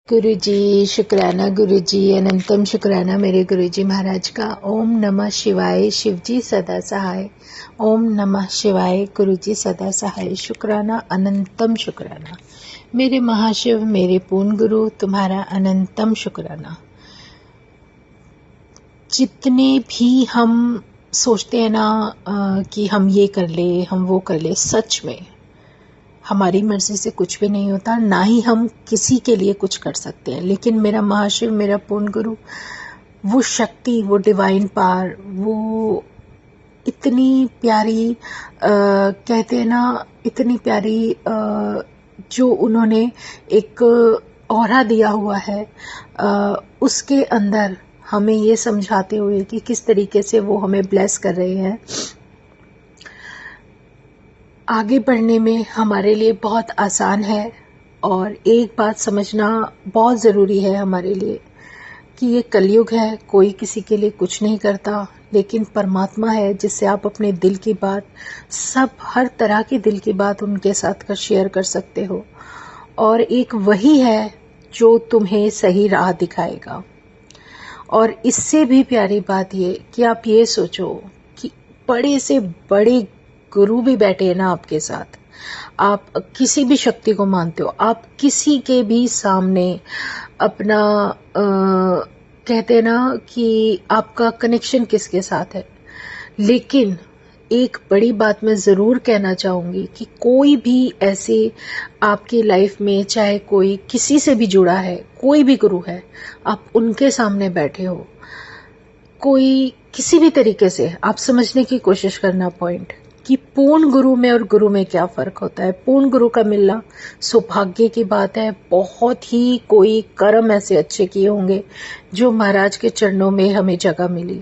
गुरु जी शुक्राना, गुरु जी अनंतम शुक्राना मेरे गुरु जी महाराज का। ओम नमः शिवाय, शिव जी सदा सहाय। ओम नमः शिवाय, गुरु जी सदा सहाय। शुक्राना, अनंतम शुक्राना मेरे महाशिव, मेरे पूर्ण गुरु, तुम्हारा अनंतम शुक्राना। जितने भी हम सोचते हैं ना कि हम ये कर ले, हम वो कर ले, सच में हमारी मर्जी से कुछ भी नहीं होता, ना ही हम किसी के लिए कुछ कर सकते हैं। लेकिन मेरा महाशिव, मेरा पूर्ण गुरु, वो शक्ति, वो डिवाइन पावर, वो इतनी प्यारी कहते हैं ना, इतनी प्यारी जो उन्होंने एक ऑरा दिया हुआ है, उसके अंदर हमें ये समझाते हुए कि किस तरीके से वो हमें ब्लेस कर रहे हैं, आगे बढ़ने में हमारे लिए बहुत आसान है। और एक बात समझना बहुत ज़रूरी है हमारे लिए कि ये कलयुग है, कोई किसी के लिए कुछ नहीं करता, लेकिन परमात्मा है जिससे आप अपने दिल की बात, सब हर तरह की दिल की बात उनके साथ का शेयर कर सकते हो। और एक वही है जो तुम्हें सही राह दिखाएगा। और इससे भी प्यारी बात ये कि आप ये सोचो कि बड़े से बड़े गुरु भी बैठे हैं ना आपके साथ। आप किसी भी शक्ति को मानते हो, आप किसी के भी सामने अपना कहते हैं ना कि आपका कनेक्शन किसके साथ है। लेकिन एक बड़ी बात मैं ज़रूर कहना चाहूँगी कि कोई भी ऐसे आपकी लाइफ में, चाहे कोई किसी से भी जुड़ा है, कोई भी गुरु है, आप उनके सामने बैठे हो, कोई किसी भी तरीके से आप समझने की कोशिश करना पॉइंट कि पूर्ण गुरु में और गुरु में क्या फ़र्क होता है। पूर्ण गुरु का मिलना सौभाग्य की बात है। बहुत ही कोई कर्म ऐसे अच्छे किए होंगे जो महाराज के चरणों में हमें जगह मिली।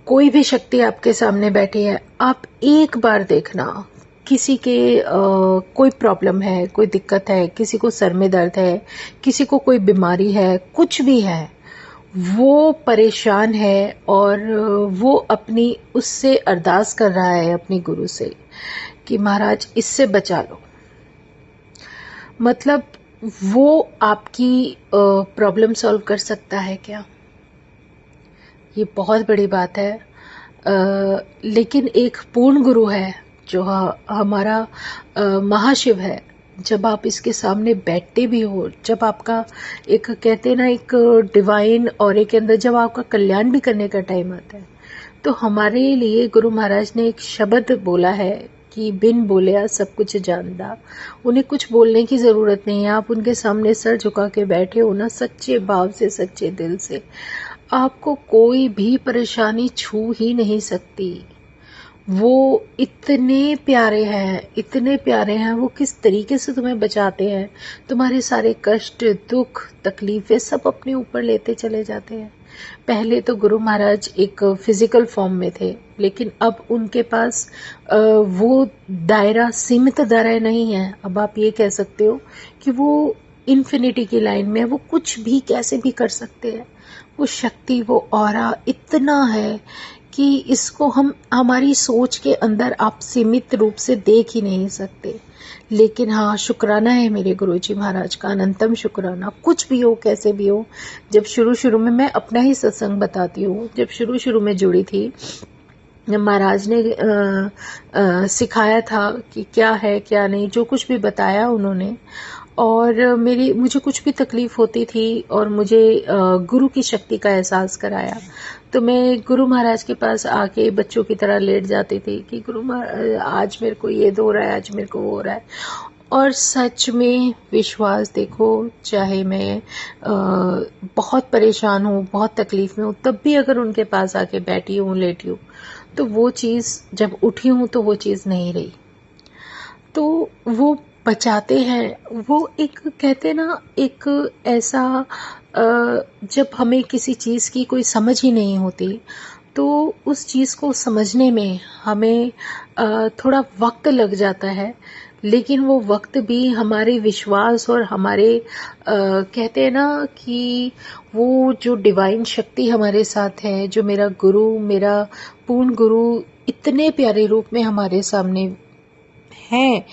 कोई भी शक्ति आपके सामने बैठी है, आप एक बार देखना, किसी के कोई प्रॉब्लम है, कोई दिक्कत है, किसी को सर में दर्द है, किसी को कोई बीमारी है, कुछ भी है, वो परेशान है और वो अपनी उससे अरदास कर रहा है अपने गुरु से कि महाराज इससे बचा लो। मतलब वो आपकी प्रॉब्लम सॉल्व कर सकता है क्या? ये बहुत बड़ी बात है। लेकिन एक पूर्ण गुरु है जो हमारा महाशिव है। जब आप इसके सामने बैठते भी हो, जब आपका एक कहते हैं ना एक डिवाइन और के अंदर जब आपका कल्याण भी करने का टाइम आता है, तो हमारे लिए गुरु महाराज ने एक शब्द बोला है कि बिन बोलिया सब कुछ जानदा। उन्हें कुछ बोलने की ज़रूरत नहीं है। आप उनके सामने सर झुका के बैठे हो ना, सच्चे भाव से, सच्चे दिल से, आपको कोई भी परेशानी छू ही नहीं सकती। वो इतने प्यारे हैं, इतने प्यारे हैं। वो किस तरीके से तुम्हें बचाते हैं, तुम्हारे सारे कष्ट, दुख, तकलीफें सब अपने ऊपर लेते चले जाते हैं। पहले तो गुरु महाराज एक फिजिकल फॉर्म में थे, लेकिन अब उनके पास वो दायरा, सीमित दायरा नहीं है। अब आप ये कह सकते हो कि वो इन्फिनिटी की लाइन में है, वो कुछ भी कैसे भी कर सकते हैं। वो शक्ति, वो ऑरा इतना है कि इसको हम हमारी सोच के अंदर आप सीमित रूप से देख ही नहीं सकते। लेकिन हाँ, शुक्राना है मेरे गुरुजी महाराज का, अनंतम शुक्राना। कुछ भी हो, कैसे भी हो, जब शुरू में मैं अपना ही सत्संग बताती हूँ, जब शुरू में जुड़ी थी, महाराज ने सिखाया था कि क्या है क्या नहीं, जो कुछ भी बताया उन्होंने। और मुझे कुछ भी तकलीफ होती थी और मुझे गुरु की शक्ति का एहसास कराया, तो मैं गुरु महाराज के पास आके बच्चों की तरह लेट जाती थी कि गुरु महाराज आज मेरे को ये हो रहा है, आज मेरे को वो हो रहा है। और सच में विश्वास देखो, चाहे मैं बहुत परेशान हूँ, बहुत तकलीफ में हूँ, तब भी अगर उनके पास आके बैठी हूँ, लेटी हूँ, तो वो चीज़ जब उठी हूँ तो वो चीज़ नहीं रही। तो वो बचाते हैं। वो एक कहते हैं ना, एक ऐसा जब हमें किसी चीज़ की कोई समझ ही नहीं होती, तो उस चीज़ को समझने में हमें थोड़ा वक्त लग जाता है। लेकिन वो वक्त भी हमारे विश्वास और हमारे कहते हैं ना कि वो जो डिवाइन शक्ति हमारे साथ है, जो मेरा गुरु, मेरा पूर्ण गुरु इतने प्यारे रूप में हमारे सामने हैं,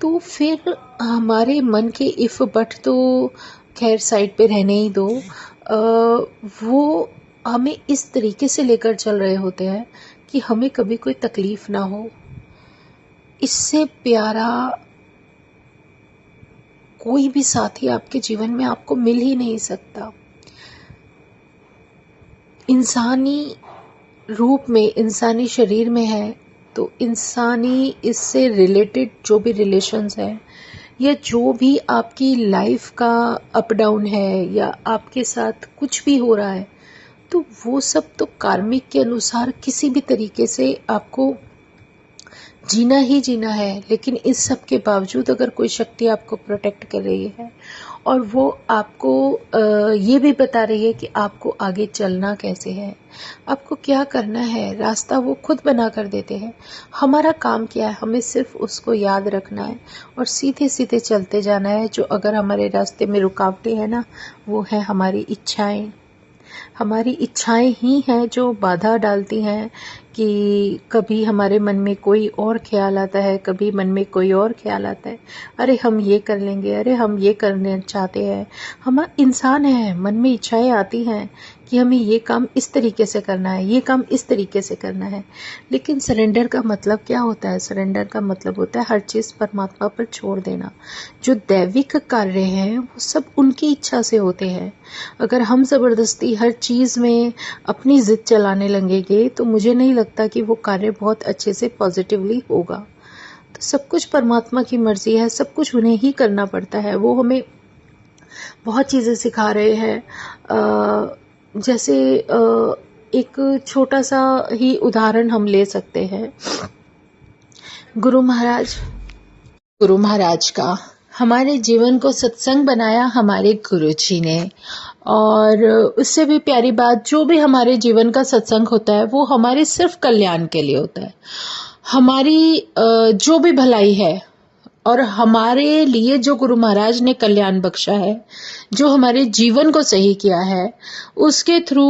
तो फिर हमारे मन के इफ बट तो खैर साइड पे रहने ही दो। वो हमें इस तरीके से लेकर चल रहे होते हैं कि हमें कभी कोई तकलीफ ना हो। इससे प्यारा कोई भी साथी आपके जीवन में आपको मिल ही नहीं सकता। इंसानी रूप में, इंसानी शरीर में है तो इंसानी इससे रिलेटेड जो भी रिलेशंस हैं या जो भी आपकी लाइफ का अप डाउन है या आपके साथ कुछ भी हो रहा है, तो वो सब तो कार्मिक के अनुसार किसी भी तरीके से आपको जीना ही जीना है। लेकिन इस सब के बावजूद अगर कोई शक्ति आपको प्रोटेक्ट कर रही है और वो आपको ये भी बता रही है कि आपको आगे चलना कैसे है, आपको क्या करना है, रास्ता वो खुद बना कर देते हैं। हमारा काम क्या है, हमें सिर्फ उसको याद रखना है और सीधे सीधे चलते जाना है। जो अगर हमारे रास्ते में रुकावटें हैं ना, वो है हमारी इच्छाएं। हमारी इच्छाएं ही हैं जो बाधा डालती हैं कि कभी हमारे मन में कोई और ख्याल आता है, कभी मन में कोई और ख्याल आता है, अरे हम ये कर लेंगे, अरे हम ये करने चाहते हैं। हम इंसान हैं, मन में इच्छाएं आती हैं कि हमें ये काम इस तरीके से करना है, ये काम इस तरीके से करना है। लेकिन सरेंडर का मतलब क्या होता है? सरेंडर का मतलब होता है हर चीज़ परमात्मा पर छोड़ देना। जो दैविक कार्य हैं वो सब उनकी इच्छा से होते हैं। अगर हम ज़बरदस्ती हर चीज़ में अपनी ज़िद चलाने लगेंगे तो मुझे नहीं लगता कि वो कार्य बहुत अच्छे से पॉजिटिवली होगा। तो सब कुछ परमात्मा की मर्जी है, सब कुछ उन्हें ही करना पड़ता है। वो हमें बहुत चीज़ें सिखा रहे हैं। जैसे एक छोटा सा ही उदाहरण हम ले सकते हैं। गुरु महाराज का हमारे जीवन को सत्संग बनाया हमारे गुरुजी ने। और उससे भी प्यारी बात, जो भी हमारे जीवन का सत्संग होता है वो हमारे सिर्फ कल्याण के लिए होता है। हमारी जो भी भलाई है और हमारे लिए जो गुरु महाराज ने कल्याण बख्शा है, जो हमारे जीवन को सही किया है, उसके थ्रू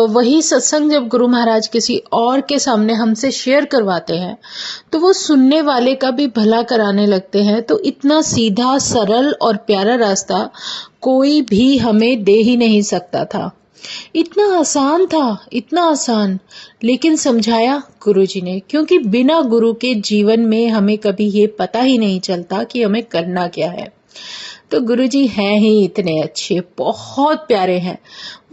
वही सत्संग जब गुरु महाराज किसी और के सामने हमसे शेयर करवाते हैं तो वो सुनने वाले का भी भला कराने लगते हैं। तो इतना सीधा, सरल और प्यारा रास्ता कोई भी हमें दे ही नहीं सकता था। इतना आसान था, इतना आसान, लेकिन समझाया गुरुजी ने। क्योंकि बिना गुरु के जीवन में हमें कभी ये पता ही नहीं चलता कि हमें करना क्या है। तो गुरुजी हैं ही इतने अच्छे, बहुत प्यारे हैं।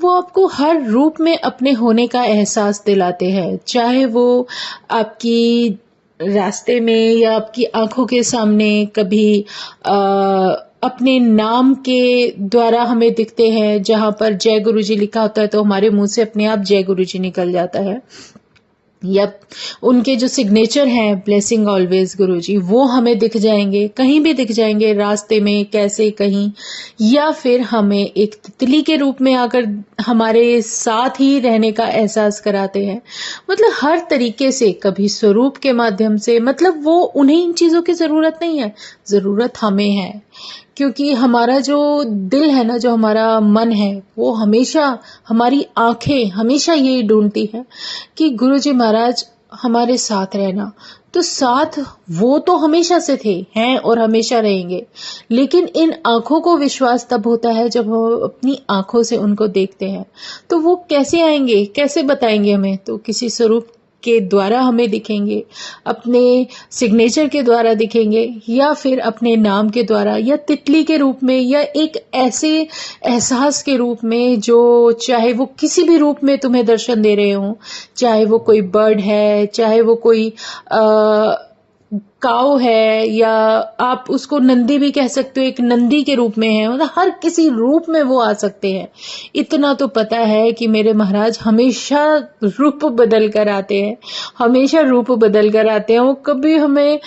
वो आपको हर रूप में अपने होने का एहसास दिलाते हैं, चाहे वो आपकी रास्ते में या आपकी आंखों के सामने कभी अपने नाम के द्वारा हमें दिखते हैं। जहां पर जय गुरुजी लिखा होता है तो हमारे मुंह से अपने आप जय गुरुजी निकल जाता है। या उनके जो सिग्नेचर हैं, ब्लेसिंग ऑलवेज गुरुजी, वो हमें दिख जाएंगे, कहीं भी दिख जाएंगे, रास्ते में, कैसे, कहीं। या फिर हमें एक तितली के रूप में आकर हमारे साथ ही रहने का एहसास कराते हैं। मतलब हर तरीके से, कभी स्वरूप के माध्यम से। मतलब वो, उन्हें इन चीजों की जरूरत नहीं है, जरूरत हमें है। क्योंकि हमारा जो दिल है ना, जो हमारा मन है, वो हमेशा, हमारी आंखें हमेशा यही ढूंढती है कि गुरुजी महाराज हमारे साथ रहना। तो साथ वो तो हमेशा से थे, हैं और हमेशा रहेंगे। लेकिन इन आंखों को विश्वास तब होता है जब हम अपनी आंखों से उनको देखते हैं। तो वो कैसे आएंगे, कैसे बताएंगे हमें? तो किसी स्वरूप के द्वारा हमें दिखेंगे, अपने सिग्नेचर के द्वारा दिखेंगे, या फिर अपने नाम के द्वारा, या तितली के रूप में, या एक ऐसे एहसास के रूप में जो, चाहे वो किसी भी रूप में तुम्हें दर्शन दे रहे हो, चाहे वो कोई बर्ड है, चाहे वो कोई काऊ है, या आप उसको नंदी भी कह सकते हो, एक नंदी के रूप में है। मतलब हर किसी रूप में वो आ सकते हैं। इतना तो पता है कि मेरे महाराज हमेशा रूप बदल कर आते हैं, हमेशा रूप बदल कर आते हैं। वो कभी हमें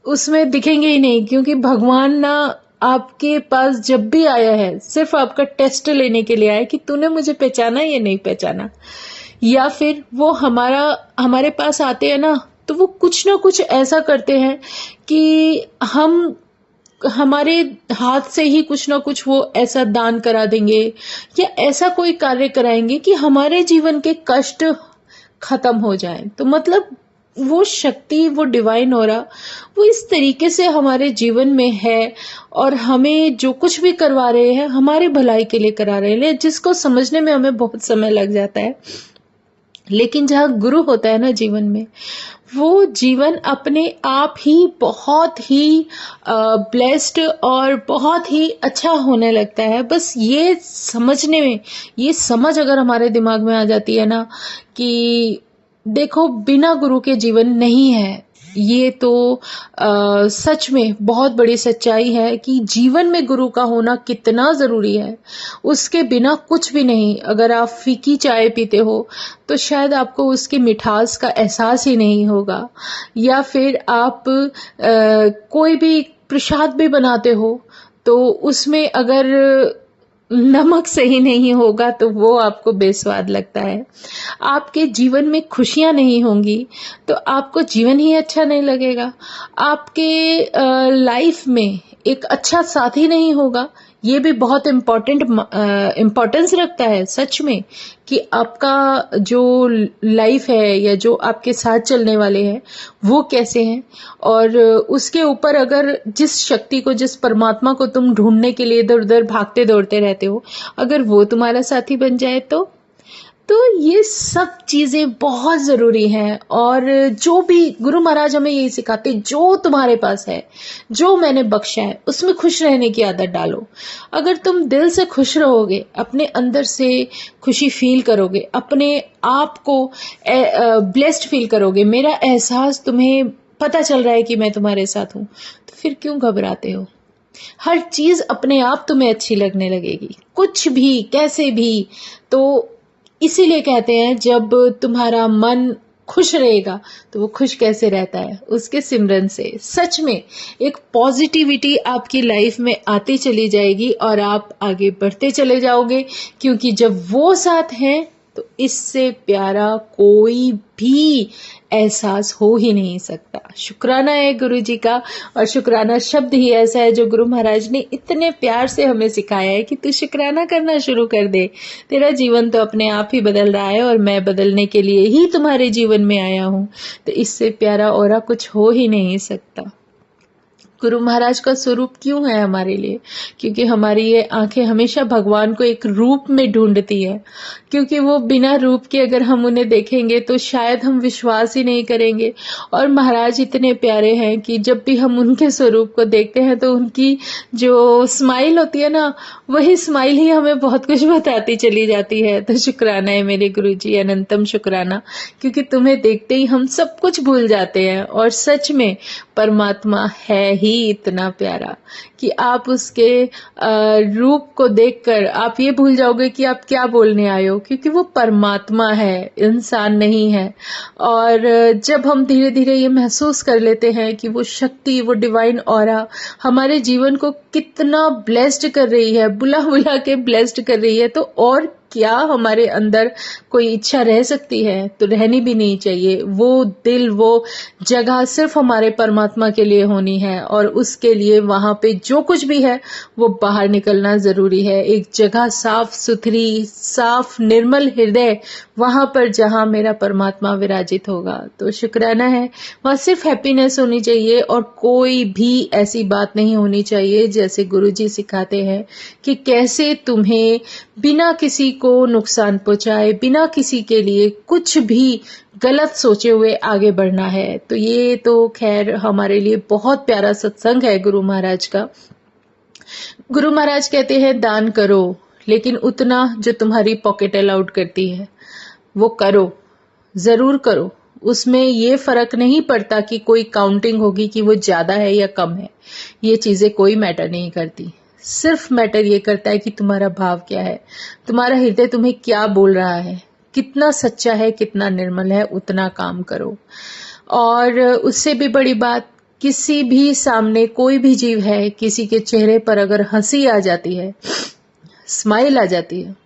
उसमें दिखेंगे ही नहीं, क्योंकि भगवान ना आपके पास जब भी आया है सिर्फ आपका टेस्ट लेने के लिए आया कि तूने मुझे पहचाना या नहीं पहचाना। या फिर वो हमारे पास आते हैं ना, तो वो कुछ ना कुछ ऐसा करते हैं कि हम, हमारे हाथ से ही कुछ ना कुछ वो ऐसा दान करा देंगे, या ऐसा कोई कार्य कराएंगे कि हमारे जीवन के कष्ट खत्म हो जाएं। तो मतलब वो शक्ति, वो डिवाइन ऑरा, वो इस तरीके से हमारे जीवन में है और हमें जो कुछ भी करवा रहे हैं हमारी भलाई के लिए करा रहे हैं, जिसको समझने में हमें बहुत समय लग जाता है। लेकिन जहाँ गुरु होता है ना जीवन में, वो जीवन अपने आप ही बहुत ही ब्लेस्ड और बहुत ही अच्छा होने लगता है। बस ये समझने में, ये समझ अगर हमारे दिमाग में आ जाती है ना कि देखो बिना गुरु के जीवन नहीं है, ये तो सच में बहुत बड़ी सच्चाई है कि जीवन में गुरु का होना कितना जरूरी है। उसके बिना कुछ भी नहीं। अगर आप फीकी चाय पीते हो तो शायद आपको उसकी मिठास का एहसास ही नहीं होगा, या फिर आप कोई भी प्रसाद भी बनाते हो तो उसमें अगर नमक सही नहीं होगा तो वो आपको बेस्वाद लगता है। आपके जीवन में खुशियां नहीं होंगी तो आपको जीवन ही अच्छा नहीं लगेगा। आपके लाइफ में एक अच्छा साथी नहीं होगा, ये भी बहुत इम्पोर्टेंस रखता है सच में, कि आपका जो लाइफ है या जो आपके साथ चलने वाले हैं वो कैसे हैं। और उसके ऊपर अगर जिस शक्ति को, जिस परमात्मा को तुम ढूंढने के लिए इधर उधर भागते दौड़ते रहते हो, अगर वो तुम्हारा साथी बन जाए तो ये सब चीजें बहुत जरूरी हैं। और जो भी गुरु महाराज हमें यही सिखाते, जो तुम्हारे पास है, जो मैंने बख्शा है, उसमें खुश रहने की आदत डालो। अगर तुम दिल से खुश रहोगे, अपने अंदर से खुशी फील करोगे, अपने आप को ब्लेस्ड फील करोगे, मेरा एहसास तुम्हें पता चल रहा है कि मैं तुम्हारे साथ हूं, तो फिर क्यों घबराते हो। हर चीज अपने आप तुम्हें अच्छी लगने लगेगी, कुछ भी कैसे भी। तो इसीलिए कहते हैं जब तुम्हारा मन खुश रहेगा तो वो खुश कैसे रहता है, उसके सिमरन से। सच में एक पॉजिटिविटी आपकी लाइफ में आती चली जाएगी और आप आगे बढ़ते चले जाओगे, क्योंकि जब वो साथ हैं तो इससे प्यारा कोई भी एहसास हो ही नहीं सकता। शुक्राना है गुरु जी का, और शुक्राना शब्द ही ऐसा है जो गुरु महाराज ने इतने प्यार से हमें सिखाया है कि तू शुक्राना करना शुरू कर दे। तेरा जीवन तो अपने आप ही बदल रहा है और मैं बदलने के लिए ही तुम्हारे जीवन में आया हूं। तो इससे प्यारा और कुछ हो ही नहीं सकता। गुरु महाराज का स्वरूप क्यों है हमारे लिए? क्योंकि हमारी ये आंखें हमेशा भगवान को एक रूप में ढूंढती है, क्योंकि वो बिना रूप के अगर हम उन्हें देखेंगे तो शायद हम विश्वास ही नहीं करेंगे। और महाराज इतने प्यारे हैं कि जब भी हम उनके स्वरूप को देखते हैं तो उनकी जो स्माइल होती है ना, वही स्माइल ही हमें बहुत कुछ बताती चली जाती है। तो शुक्राना है मेरे गुरु जी, अनंतम शुक्राना, क्योंकि तुम्हें देखते ही हम सब कुछ भूल जाते हैं। और सच में परमात्मा है ही इतना प्यारा कि आप उसके रूप को देखकर आप ये भूल जाओगे कि आप क्या बोलने आए हो, क्योंकि वो परमात्मा है, इंसान नहीं है। और जब हम धीरे धीरे ये महसूस कर लेते हैं कि वो शक्ति, वो डिवाइन ऑरा हमारे जीवन को कितना ब्लेस्ड कर रही है, बुला बुला के ब्लेस्ड कर रही है, तो और क्या हमारे अंदर कोई इच्छा रह सकती है? तो रहनी भी नहीं चाहिए। वो दिल, वो जगह सिर्फ हमारे परमात्मा के लिए होनी है, और उसके लिए वहां पे जो कुछ भी है वो बाहर निकलना जरूरी है। एक जगह साफ सुथरी, साफ निर्मल हृदय, वहां पर जहां मेरा परमात्मा विराजित होगा। तो शुक्राना है, वहां सिर्फ हैप्पीनेस होनी चाहिए और कोई भी ऐसी बात नहीं होनी चाहिए, जैसे गुरुजी सिखाते हैं कि कैसे तुम्हें बिना किसी को नुकसान पहुंचाए, बिना किसी के लिए कुछ भी गलत सोचे हुए आगे बढ़ना है। तो ये तो खैर हमारे लिए बहुत प्यारा सत्संग है गुरु महाराज का। गुरु महाराज कहते हैं दान करो, लेकिन उतना जो तुम्हारी पॉकेट अलाउड करती है वो करो, जरूर करो। उसमें ये फर्क नहीं पड़ता कि कोई काउंटिंग होगी कि वो ज्यादा है या कम है, ये चीजें कोई मैटर नहीं करती। सिर्फ मैटर ये करता है कि तुम्हारा भाव क्या है, तुम्हारा हृदय तुम्हें क्या बोल रहा है, कितना सच्चा है, कितना निर्मल है, उतना काम करो। और उससे भी बड़ी बात, किसी भी सामने कोई भी जीव है, किसी के चेहरे पर अगर हंसी आ जाती है, स्माइल आ जाती है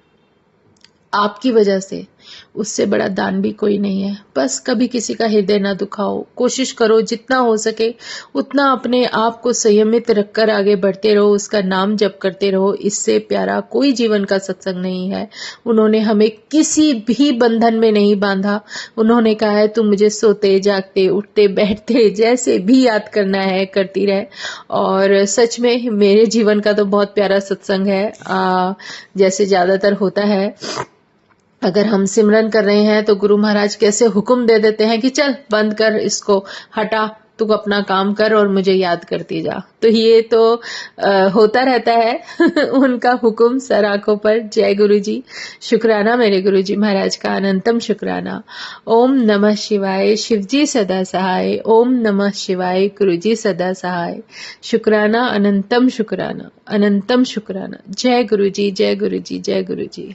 आपकी वजह से, उससे बड़ा दान भी कोई नहीं है। बस कभी किसी का हृदय ना दुखाओ, कोशिश करो जितना हो सके उतना अपने आप को संयमित रखकर आगे बढ़ते रहो, उसका नाम जप करते रहो। इससे प्यारा कोई जीवन का सत्संग नहीं है। उन्होंने हमें किसी भी बंधन में नहीं बांधा। उन्होंने कहा है तुम मुझे सोते जागते उठते बैठते जैसे भी याद करना है करती रहे। और सच में मेरे जीवन का तो बहुत प्यारा सत्संग है। जैसे ज्यादातर होता है, अगर हम सिमरन कर रहे हैं तो गुरु महाराज कैसे हुक्म दे देते हैं कि चल बंद कर इसको, हटा, तू अपना काम कर और मुझे याद करती जा। तो ये तो होता रहता है उनका हुक्म सर आंखों पर। जय गुरु जी, शुक्राना मेरे गुरु जी महाराज का, अनंतम शुक्राना। ओम नमः शिवाय, शिव जी सदा सहाय। ओम नमः शिवाय, गुरु जी सदा सहाय। शुक्राना, अनंतम शुक्राना, अनंतम शुक्राना। जय गुरु जी, जय गुरु जी, जय गुरु जी।